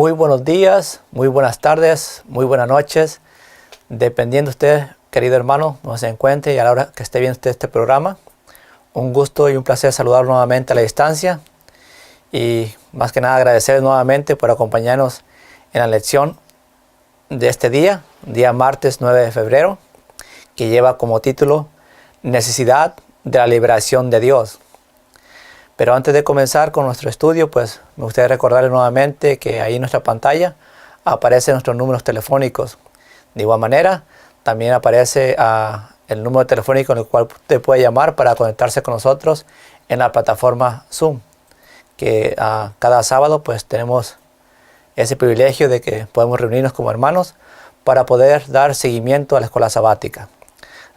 Muy buenos días, muy buenas tardes, muy buenas noches, dependiendo usted, querido hermano, donde se encuentre y a la hora que esté viendo usted este programa. Un gusto y un placer saludarlo nuevamente a la distancia y más que nada agradecerles nuevamente por acompañarnos en la lección de este día martes 9 de febrero, que lleva como título Necesidad de la liberación de Dios. Pero antes de comenzar con nuestro estudio, pues me gustaría recordarles nuevamente que ahí en nuestra pantalla aparecen nuestros números telefónicos. De igual manera, también aparece el número telefónico en el cual usted puede llamar para conectarse con nosotros en la plataforma Zoom, que cada sábado pues tenemos ese privilegio de que podemos reunirnos como hermanos para poder dar seguimiento a la escuela sabática.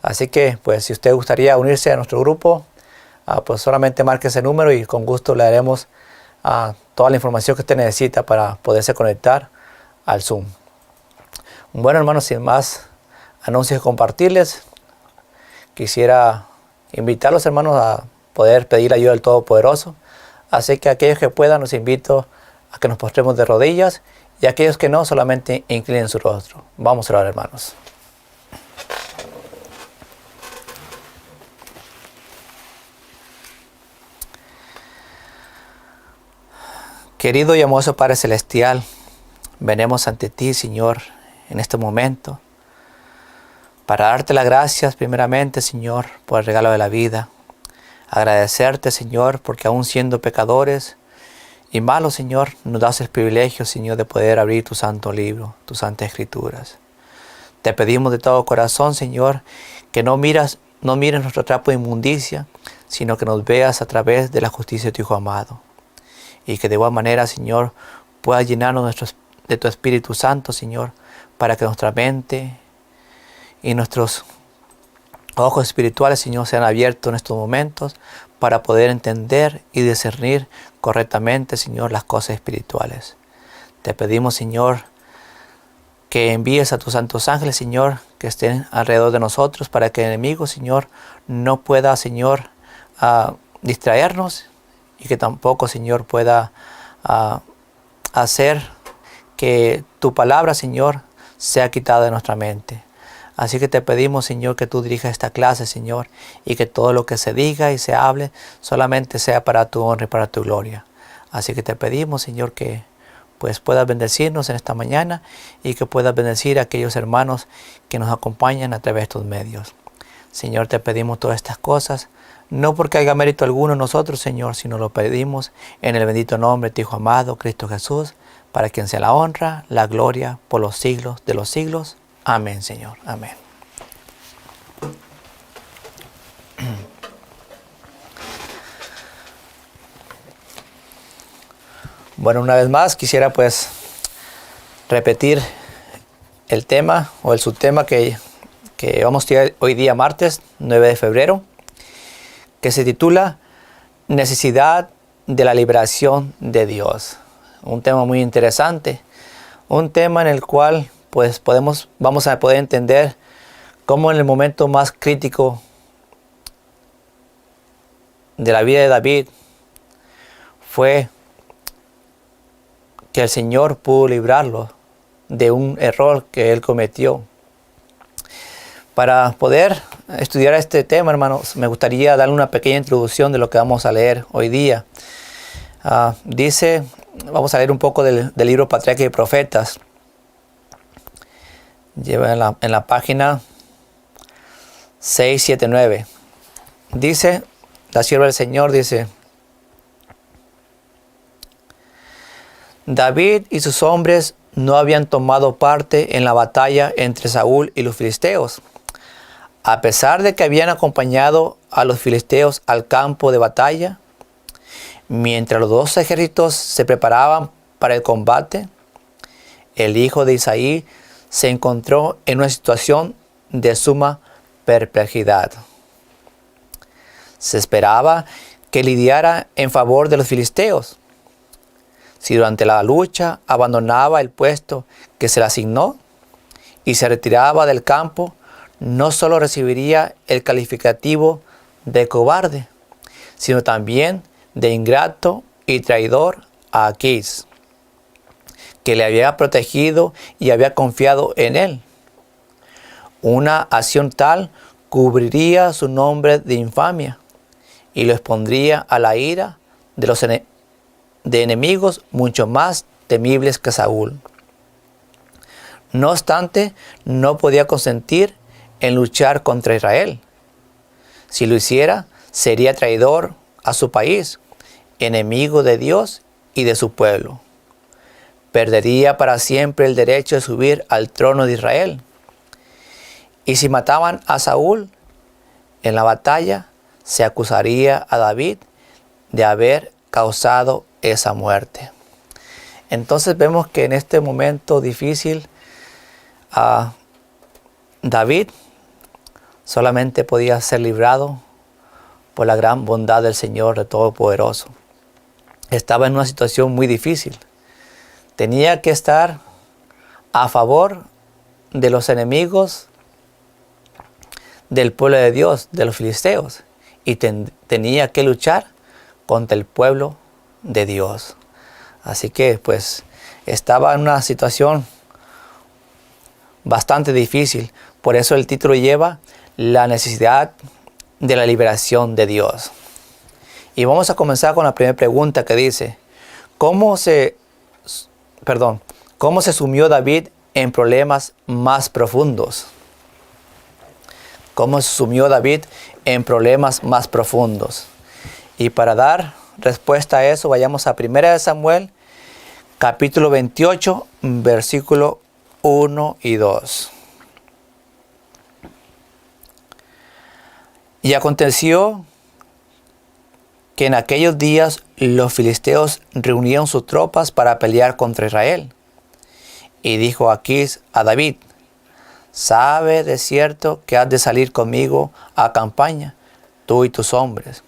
Así que pues si usted gustaría unirse a nuestro grupo, pues solamente marque ese número y con gusto le daremos toda la información que usted necesita para poderse conectar al Zoom. Bueno, hermanos, sin más anuncios que compartirles, quisiera invitarlos, hermanos, a poder pedir ayuda del Todopoderoso. Así que aquellos que puedan, los invito a que nos postremos de rodillas, y aquellos que no, solamente inclinen su rostro. Vamos a orar, hermanos. Querido y amoroso Padre Celestial, venimos ante ti, Señor, en este momento, para darte las gracias primeramente, Señor, por el regalo de la vida. Agradecerte, Señor, porque aún siendo pecadores y malos, Señor, nos das el privilegio, Señor, de poder abrir tu santo libro, tus santas escrituras. Te pedimos de todo corazón, Señor, que no mires nuestro trapo de inmundicia, sino que nos veas a través de la justicia de tu Hijo amado. Y que de igual manera, Señor, puedas llenarnos de tu Espíritu Santo, Señor, para que nuestra mente y nuestros ojos espirituales, Señor, sean abiertos en estos momentos para poder entender y discernir correctamente, Señor, las cosas espirituales. Te pedimos, Señor, que envíes a tus santos ángeles, Señor, que estén alrededor de nosotros para que el enemigo, Señor, no pueda, Señor, distraernos, y que tampoco, Señor, pueda hacer que tu palabra, Señor, sea quitada de nuestra mente. Así que te pedimos, Señor, que tú dirijas esta clase, Señor, y que todo lo que se diga y se hable solamente sea para tu honra y para tu gloria. Así que te pedimos, Señor, que pues puedas bendecirnos en esta mañana y que puedas bendecir a aquellos hermanos que nos acompañan a través de estos medios. Señor, te pedimos todas estas cosas, no porque haya mérito alguno en nosotros, Señor, sino lo pedimos en el bendito nombre de tu Hijo amado, Cristo Jesús, para quien sea la honra, la gloria, por los siglos de los siglos. Amén, Señor. Amén. Bueno, una vez más quisiera pues repetir el tema o el subtema que vamos a estudiar hoy día martes 9 de febrero, que se titula Necesidad de la liberación de Dios. Un tema muy interesante, un tema en el cual pues vamos a poder entender cómo en el momento más crítico de la vida de David fue que el Señor pudo librarlo de un error que él cometió. Para poder estudiar este tema, hermanos, me gustaría darle una pequeña introducción de lo que vamos a leer hoy día. Vamos a leer un poco del libro Patriarcas y Profetas. Lleva en la página 679. Dice, la sierva del Señor dice: David y sus hombres no habían tomado parte en la batalla entre Saúl y los filisteos, a pesar de que habían acompañado a los filisteos al campo de batalla. Mientras los dos ejércitos se preparaban para el combate, el hijo de Isaí se encontró en una situación de suma perplejidad. Se esperaba que lidiara en favor de los filisteos. Si durante la lucha abandonaba el puesto que se le asignó y se retiraba del campo, no solo recibiría el calificativo de cobarde, sino también de ingrato y traidor a Aquís, que le había protegido y había confiado en él. Una acción tal cubriría su nombre de infamia y lo expondría a la ira de los enemigos mucho más temibles que Saúl. No obstante, no podía consentir en luchar contra Israel. Si lo hiciera, sería traidor a su país, enemigo de Dios y de su pueblo. Perdería para siempre el derecho de subir al trono de Israel. Y si mataban a Saúl en la batalla, se acusaría a David de haber causado esa muerte. Entonces vemos que en este momento difícil, David solamente podía ser librado por la gran bondad del Señor de Todopoderoso. Estaba en una situación muy difícil. Tenía que estar a favor de los enemigos del pueblo de Dios, de los filisteos, y tenía que luchar contra el pueblo de Dios. Así que pues estaba en una situación bastante difícil. Por eso el título lleva la necesidad de la liberación de Dios. Y vamos a comenzar con la primera pregunta que dice: ¿Cómo se sumió David en problemas más profundos? ¿Cómo se sumió David en problemas más profundos? Y para dar respuesta a eso, vayamos a 1 Samuel, capítulo 28, versículo 1 y 2. Y aconteció que en aquellos días los filisteos reunieron sus tropas para pelear contra Israel. Y dijo Aquís a David: «Sabe de cierto que has de salir conmigo a campaña, tú y tus hombres».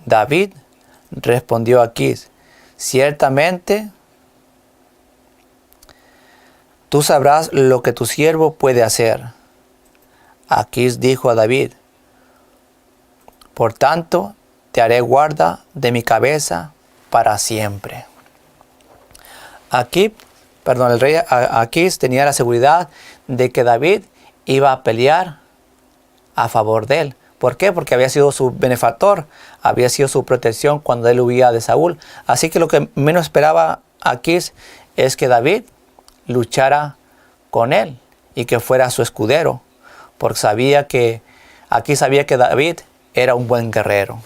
David respondió a Aquís: «Ciertamente tú sabrás lo que tu siervo puede hacer». Aquís dijo a David: «Por tanto, te haré guarda de mi cabeza para siempre». El rey Aquís tenía la seguridad de que David iba a pelear a favor de él. ¿Por qué? Porque había sido su benefactor, había sido su protección cuando él huía de Saúl. Así que lo que menos esperaba Aquís es que David luchara con él y que fuera su escudero, porque Aquís sabía que David era un buen guerrero.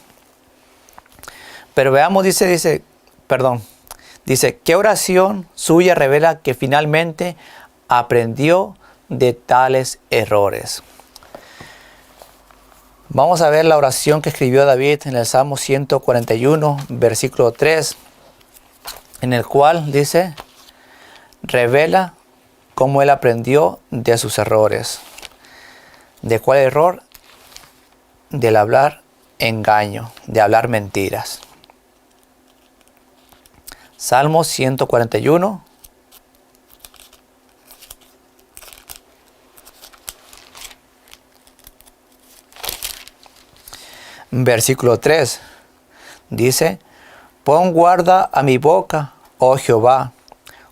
Pero veamos, dice, ¿qué oración suya revela que finalmente aprendió de tales errores? Vamos a ver la oración que escribió David en el Salmo 141, versículo 3, en el cual dice: revela cómo él aprendió de sus errores. ¿De cuál error? Del hablar engaño, de hablar mentiras. Salmo 141, versículo 3, dice: pon guarda a mi boca, oh Jehová,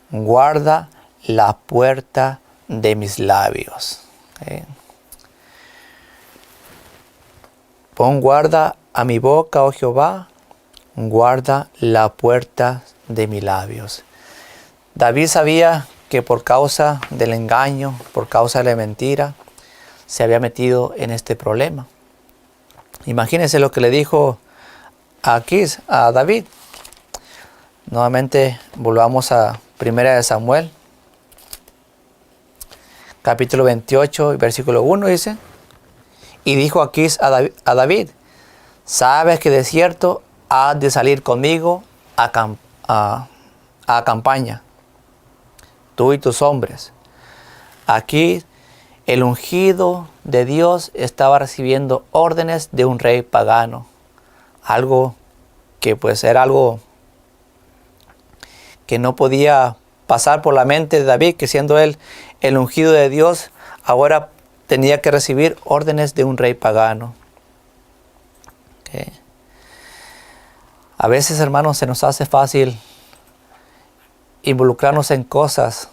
guarda la puerta de mis labios. Pon guarda a mi boca, oh Jehová, guarda la puerta de mis labios. David sabía que por causa del engaño, por causa de la mentira, se había metido en este problema. Imagínense lo que le dijo Aquís a David. Nuevamente volvamos a 1 Samuel, capítulo 28, versículo 1, dice: y dijo Aquís a David: sabes que de cierto has de salir conmigo a campaña, tú y tus hombres. Aquí el ungido de Dios estaba recibiendo órdenes de un rey pagano. Algo que pues era algo que no podía pasar por la mente de David, que siendo él el ungido de Dios, ahora tenía que recibir órdenes de un rey pagano. A veces, hermanos, se nos hace fácil involucrarnos en cosas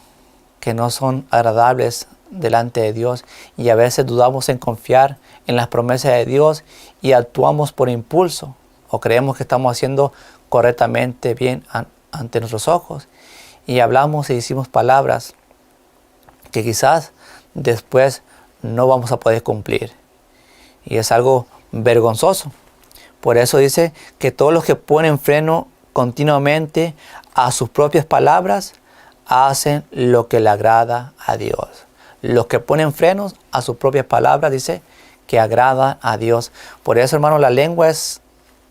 que no son agradables delante de Dios, y a veces dudamos en confiar en las promesas de Dios y actuamos por impulso o creemos que estamos haciendo correctamente bien ante nuestros ojos, y hablamos y decimos palabras que quizás después no vamos a poder cumplir, y es algo vergonzoso. Por eso dice que todos los que ponen freno continuamente a sus propias palabras hacen lo que le agrada a Dios. Los que ponen frenos a sus propias palabras, dice, que agradan a Dios. Por eso, hermano, la lengua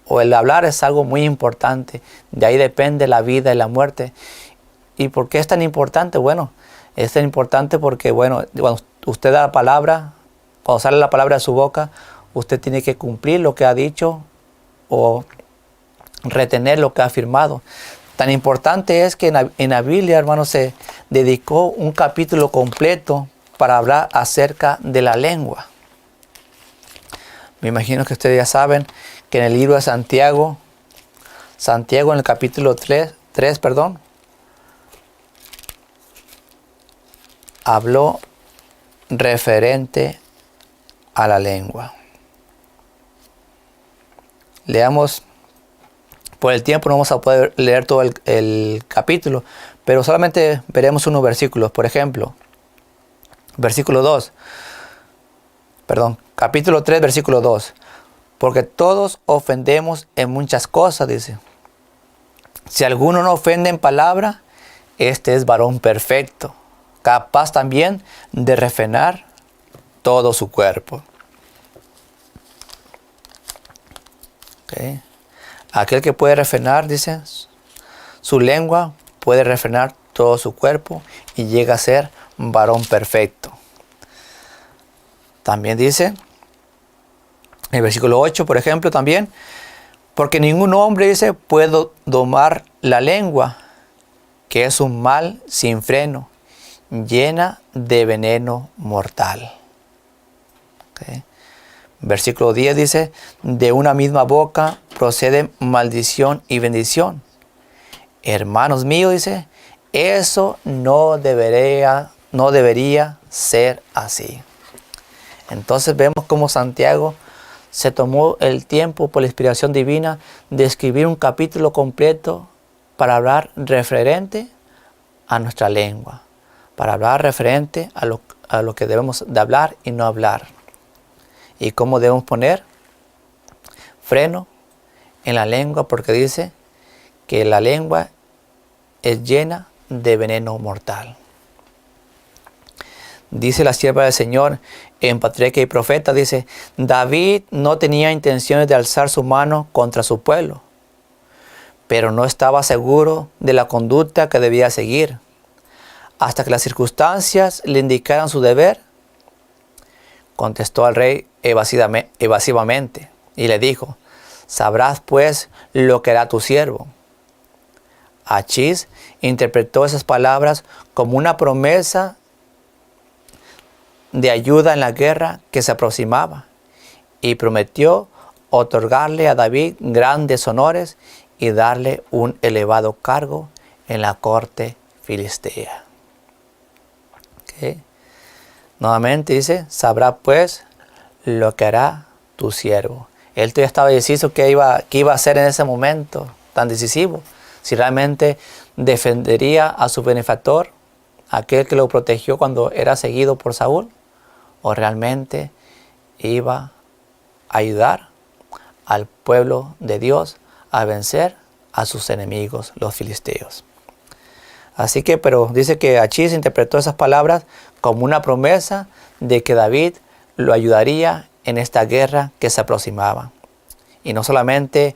o el hablar es algo muy importante. De ahí depende la vida y la muerte. ¿Y por qué es tan importante? Bueno, es tan importante porque, bueno, cuando usted da la palabra, cuando sale la palabra de su boca, usted tiene que cumplir lo que ha dicho o retener lo que ha afirmado. Tan importante es que en la Biblia, hermanos, se dedicó un capítulo completo para hablar acerca de la lengua. Me imagino que ustedes ya saben que en el libro de Santiago en el capítulo 3, habló referente a la lengua. Leamos. Por el tiempo no vamos a poder leer todo el capítulo, pero solamente veremos unos versículos. Por ejemplo, capítulo 3, versículo 2. Porque todos ofendemos en muchas cosas, dice. Si alguno no ofende en palabra, este es varón perfecto, capaz también de refrenar todo su cuerpo. Okay. Aquel que puede refrenar, dice, su lengua, puede refrenar todo su cuerpo y llega a ser varón perfecto. También dice, en el versículo 8, por ejemplo, también, porque ningún hombre, dice, puede domar la lengua, que es un mal sin freno, llena de veneno mortal. Okay. Versículo 10 dice, de una misma boca procede maldición y bendición. Hermanos míos, dice, eso no debería ser así. Entonces vemos cómo Santiago se tomó el tiempo por la inspiración divina de escribir un capítulo completo para hablar referente a nuestra lengua, para hablar referente a lo que debemos de hablar y no hablar. Y cómo debemos poner freno en la lengua, porque dice que la lengua es llena de veneno mortal. Dice la sierva del Señor en Patriarca y Profeta, dice, David no tenía intenciones de alzar su mano contra su pueblo, pero no estaba seguro de la conducta que debía seguir, hasta que las circunstancias le indicaran su deber. Contestó al rey evasivamente y le dijo, sabrás pues lo que hará tu siervo. Achís interpretó esas palabras como una promesa de ayuda en la guerra que se aproximaba, y prometió otorgarle a David grandes honores y darle un elevado cargo en la corte filistea. Okay. Nuevamente dice, sabrá pues lo que hará tu siervo. Él todavía estaba deciso qué iba a hacer en ese momento tan decisivo. Si realmente defendería a su benefactor, aquel que lo protegió cuando era seguido por Saúl, o realmente iba a ayudar al pueblo de Dios a vencer a sus enemigos, los filisteos. Así que, pero dice que Achís interpretó esas palabras como una promesa de que David lo ayudaría en esta guerra que se aproximaba. Y no solamente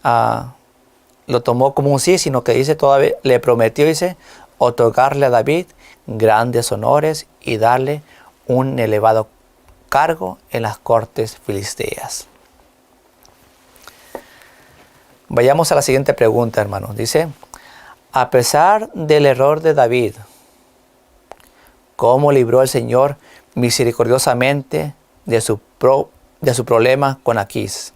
lo tomó como un sí, sino que dice todavía le prometió, dice, otorgarle a David grandes honores y darle un elevado cargo en las cortes filisteas. Vayamos a la siguiente pregunta, hermanos. Dice, a pesar del error de David, ¿cómo libró el Señor misericordiosamente de su problema con Achís?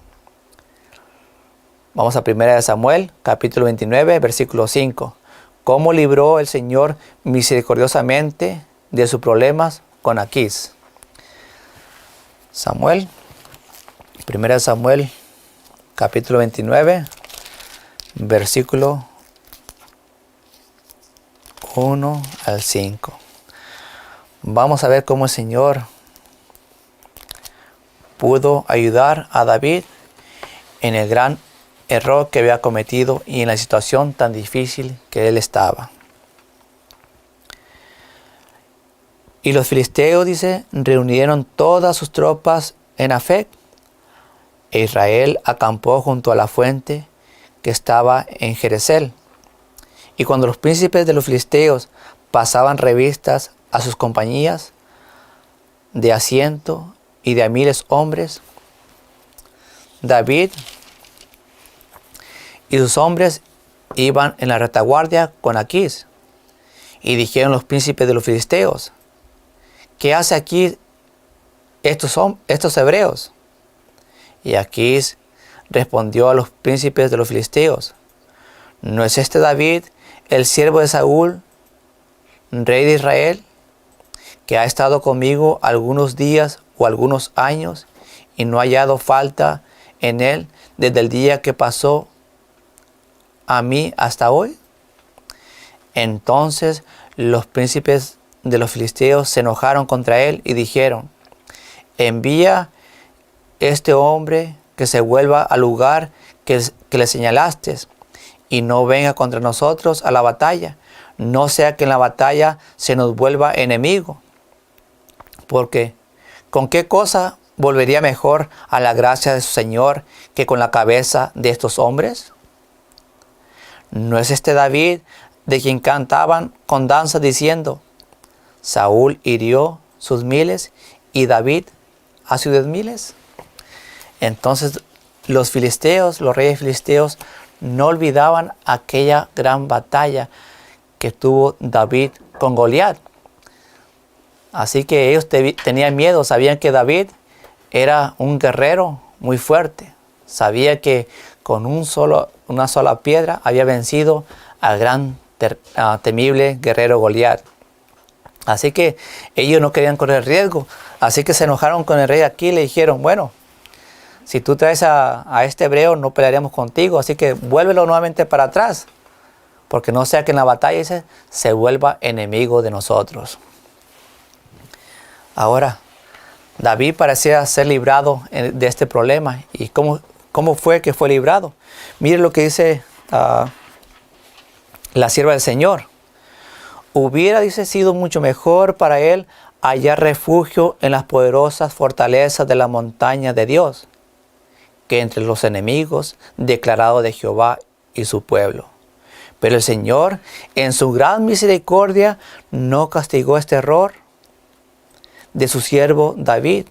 Vamos a 1 Samuel, capítulo 29, versículo 5. cómo libró el Señor misericordiosamente de sus problemas con Aquís. Samuel, 1 Samuel, capítulo 29, versículo 1 al 5. Vamos a ver cómo el Señor pudo ayudar a David en el gran error que había cometido y en la situación tan difícil que él estaba. Y los filisteos, dice, reunieron todas sus tropas en Afec, e Israel acampó junto a la fuente que estaba en Jeresel. Y cuando los príncipes de los filisteos pasaban revistas a sus compañías de a 100 y de a 1000 hombres, David y sus hombres iban en la retaguardia con Aquís. Y dijeron los príncipes de los filisteos: ¿qué hace aquí estos hebreos? Y Aquís respondió a los príncipes de los filisteos: ¿no es este David, el siervo de Saúl, rey de Israel, que ha estado conmigo algunos días o algunos años, y no ha hallado falta en él desde el día que pasó a mí hasta hoy? Entonces los príncipes de los filisteos se enojaron contra él y dijeron: envía este hombre que se vuelva al lugar que le señalaste, y no venga contra nosotros a la batalla, no sea que en la batalla se nos vuelva enemigo. Porque ¿con qué cosa volvería mejor a la gracia de su Señor que con la cabeza de estos hombres? ¿No es este David de quien cantaban con danza diciendo: Saúl hirió sus 1000 y David a sus 10,000? Entonces los filisteos, los reyes filisteos, no olvidaban aquella gran batalla que tuvo David con Goliat. Así que ellos tenían miedo, sabían que David era un guerrero muy fuerte. Sabía que con una sola piedra había vencido al gran temible guerrero Goliat. Así que ellos no querían correr riesgo. Así que se enojaron con el rey Aquís y le dijeron: bueno, si tú traes a este hebreo, no pelearemos contigo. Así que vuélvelo nuevamente para atrás, porque no sea que en la batalla se vuelva enemigo de nosotros. Ahora, David parecía ser librado de este problema. ¿Y cómo fue que fue librado? Mire lo que dice la sierva del Señor. Hubiera, dice, sido mucho mejor para él hallar refugio en las poderosas fortalezas de la montaña de Dios, que entre los enemigos declarados de Jehová y su pueblo. Pero el Señor, en su gran misericordia, no castigó este error de su siervo David,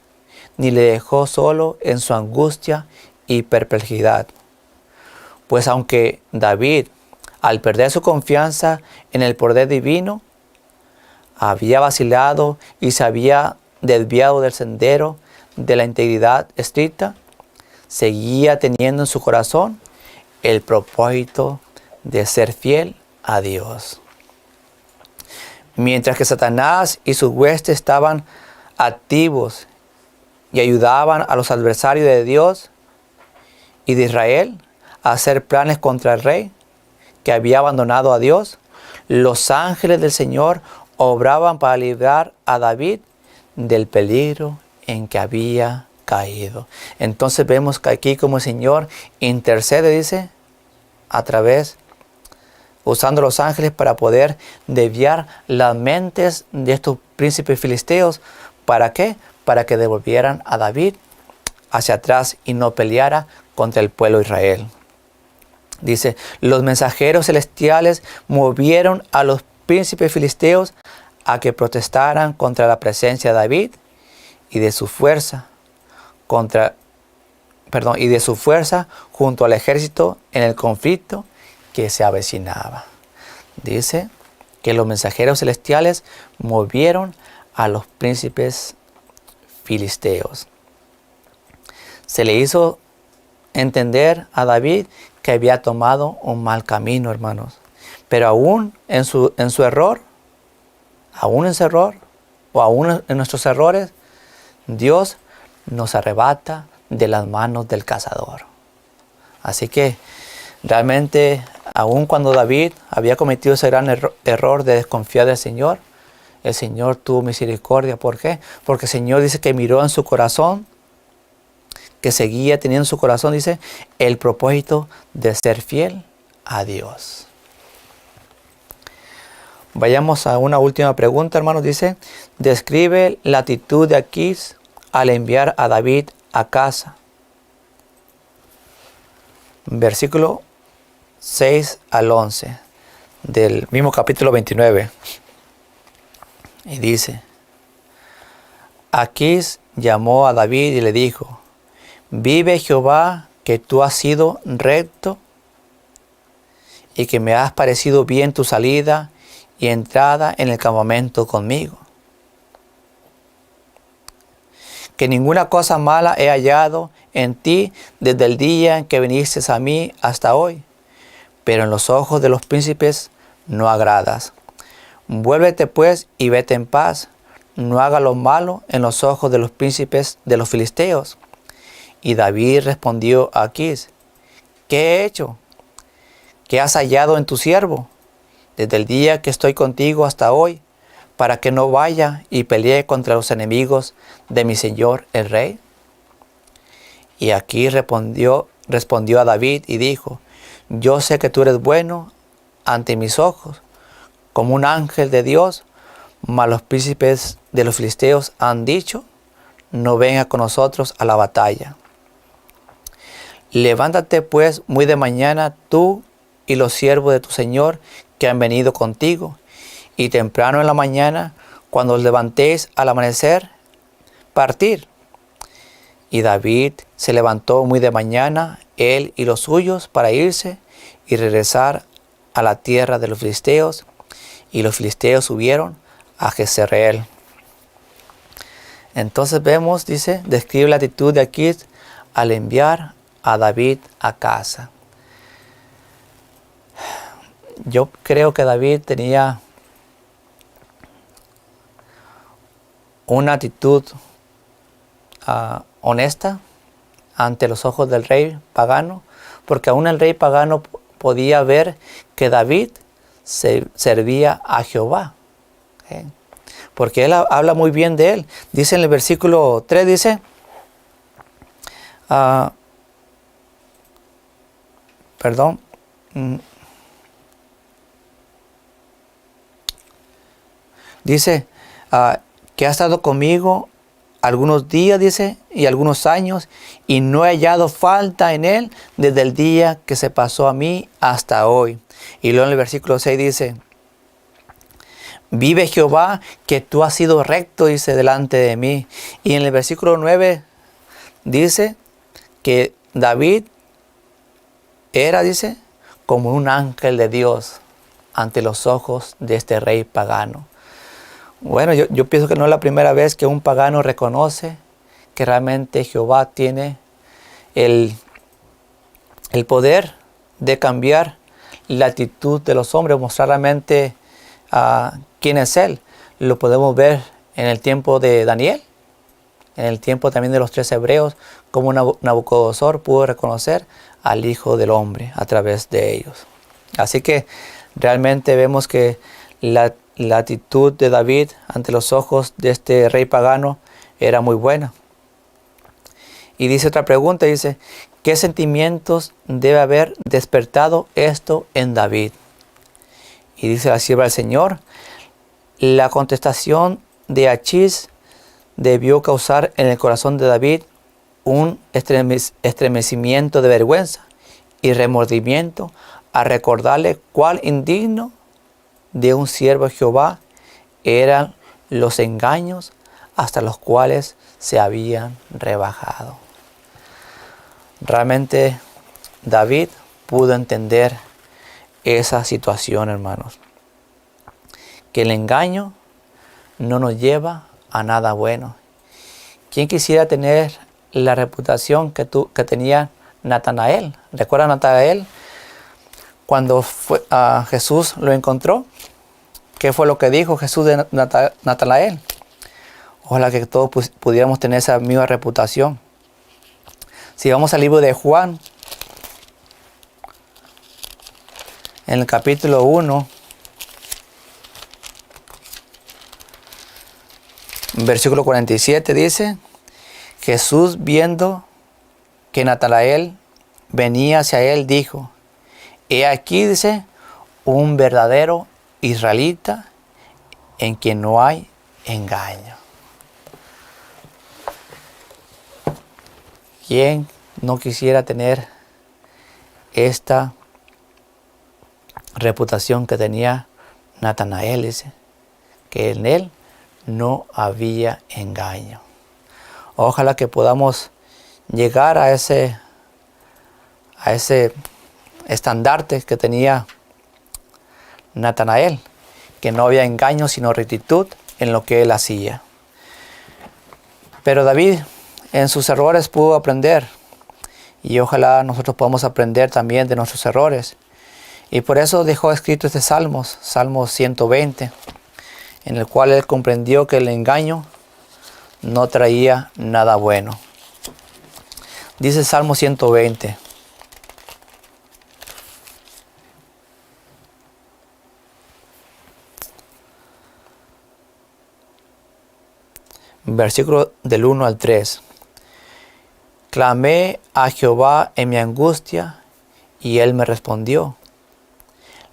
ni le dejó solo en su angustia y perplejidad. Pues aunque David, al perder su confianza en el poder divino, había vacilado y se había desviado del sendero de la integridad estricta, seguía teniendo en su corazón el propósito de ser fiel a Dios. Mientras que Satanás y sus huestes estaban activos y ayudaban a los adversarios de Dios y de Israel a hacer planes contra el rey que había abandonado a Dios, los ángeles del Señor obraban para librar a David del peligro en que había caído. Entonces vemos que aquí como el Señor intercede, dice, a través, usando los ángeles para poder desviar las mentes de estos príncipes filisteos. ¿Para qué? Para que devolvieran a David hacia atrás y no peleara contra el pueblo de Israel. Dice, los mensajeros celestiales movieron a los príncipes filisteos a que protestaran contra la presencia de David y de su fuerza junto al ejército en el conflicto que se avecinaba. Dice que los mensajeros celestiales movieron a los príncipes filisteos. Se le hizo entender a David que había tomado un mal camino, hermanos. Pero aún en su error, aún en su error, o aún en nuestros errores, Dios nos arrebata de las manos del cazador. Así que realmente, aun cuando David había cometido ese gran error de desconfiar del Señor, el Señor tuvo misericordia. ¿Por qué? Porque el Señor dice que miró en su corazón, que seguía teniendo en su corazón, dice, el propósito de ser fiel a Dios. Vayamos a una última pregunta, hermanos. Dice, describe la actitud de Aquís al enviar a David a casa. Versículo 6 al 11 del mismo capítulo 29. Y dice, Aquís llamó a David y le dijo, vive Jehová, que tú has sido recto y que me has parecido bien tu salida y entrada en el campamento conmigo. Que ninguna cosa mala he hallado en ti desde el día en que viniste a mí hasta hoy, pero en los ojos de los príncipes no agradas. Vuélvete pues y vete en paz, no haga lo malo en los ojos de los príncipes de los filisteos. Y David respondió a Aquís, ¿qué he hecho? ¿Qué has hallado en tu siervo desde el día que estoy contigo hasta hoy, para que no vaya y pelee contra los enemigos de mi señor el rey? Y Aquís respondió a David y dijo, yo sé que tú eres bueno ante mis ojos, como un ángel de Dios, mas los príncipes de los filisteos han dicho, no venga con nosotros a la batalla. Levántate pues muy de mañana tú y los siervos de tu señor que han venido contigo, y temprano en la mañana, cuando os levantéis al amanecer, partir. Y David se levantó muy de mañana, él y los suyos, para irse y regresar a la tierra de los filisteos, y los filisteos subieron a Jezreel. Entonces vemos, dice, describe la actitud de Aquís al enviar a David a casa. Yo creo que David tenía una actitud honesta ante los ojos del rey pagano, porque aún el rey pagano podía ver que David servía a Jehová. Porque él habla muy bien de él. Dice en el versículo 3, dice, dice que ha estado conmigo algunos días, dice, y algunos años, y no he hallado falta en él desde el día que se pasó a mí hasta hoy. Y luego en el versículo 6 dice, vive Jehová, que tú has sido recto, dice, delante de mí. Y en el versículo 9 dice que David era, dice, como un ángel de Dios ante los ojos de este rey pagano. Bueno, yo pienso que no es la primera vez que un pagano reconoce que realmente Jehová tiene el poder de cambiar la actitud de los hombres, mostrar realmente quién es Él. Lo podemos ver en el tiempo de Daniel, en el tiempo también de los 3 hebreos, como Nabucodonosor pudo reconocer al Hijo del Hombre a través de ellos. Así que realmente vemos que la actitud de David ante los ojos de este rey pagano era muy buena. Y dice otra pregunta, dice, ¿qué sentimientos debe haber despertado esto en David? Y dice la sierva del Señor, la contestación de Achís debió causar en el corazón de David un estremecimiento de vergüenza y remordimiento a recordarle cuál indigno de un siervo de Jehová eran los engaños hasta los cuales se habían rebajado. Realmente David pudo entender esa situación, hermanos. Que el engaño no nos lleva a nada bueno. ¿Quién quisiera tener la reputación que tenía Natanael? ¿Recuerda a Natanael? cuando Jesús lo encontró, ¿qué fue lo que dijo Jesús de Natanael? Ojalá que todos pudiéramos tener esa misma reputación. Si vamos al libro de Juan, en el capítulo 1, versículo 47 dice, Jesús viendo que Natanael venía hacia él, dijo, he aquí, dice, un verdadero israelita en quien no hay engaño. ¿Quién no quisiera tener esta reputación que tenía Natanael? Dice, que en él no había engaño. Ojalá que podamos llegar a ese estandarte que tenía Natanael, que no había engaño sino rectitud en lo que él hacía. Pero David en sus errores pudo aprender, y ojalá nosotros podamos aprender también de nuestros errores. Y por eso dejó escrito este Salmo 120, en el cual él comprendió que el engaño no traía nada bueno. Dice el Salmo 120. Versículo del 1 al 3. Clamé a Jehová en mi angustia, y él me respondió.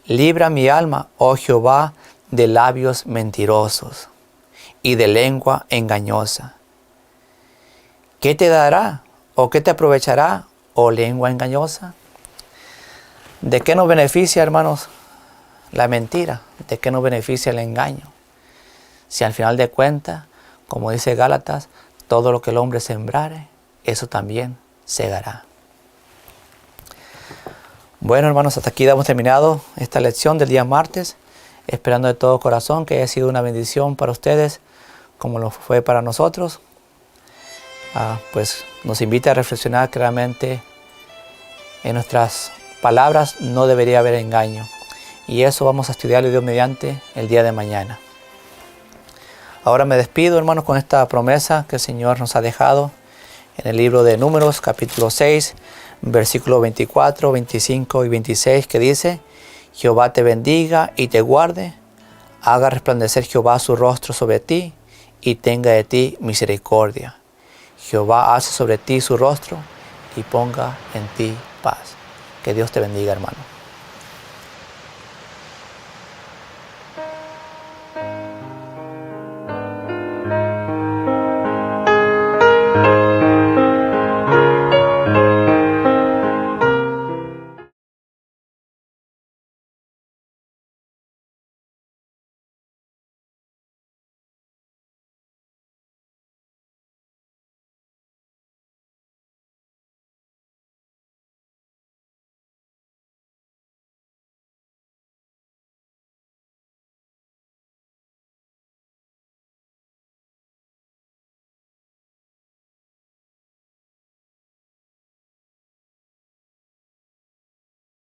Libra mi alma, oh Jehová, de labios mentirosos y de lengua engañosa. ¿Qué te dará o qué te aprovechará, oh lengua engañosa? ¿De qué nos beneficia, hermanos, la mentira? ¿De qué nos beneficia el engaño? Si al final de cuentas, como dice Gálatas, todo lo que el hombre sembrare, eso también segará. Bueno, hermanos, hasta aquí hemos terminado esta lección del día martes, esperando de todo corazón que haya sido una bendición para ustedes, como lo fue para nosotros. Pues nos invita a reflexionar que realmente en nuestras palabras no debería haber engaño. Y eso vamos a estudiarlo, Dios mediante, el día de mañana. Ahora me despido, hermanos, con esta promesa que el Señor nos ha dejado en el libro de Números, capítulo 6, versículos 24, 25 y 26, que dice, Jehová te bendiga y te guarde, haga resplandecer Jehová su rostro sobre ti y tenga de ti misericordia. Jehová hace sobre ti su rostro y ponga en ti paz. Que Dios te bendiga, hermano.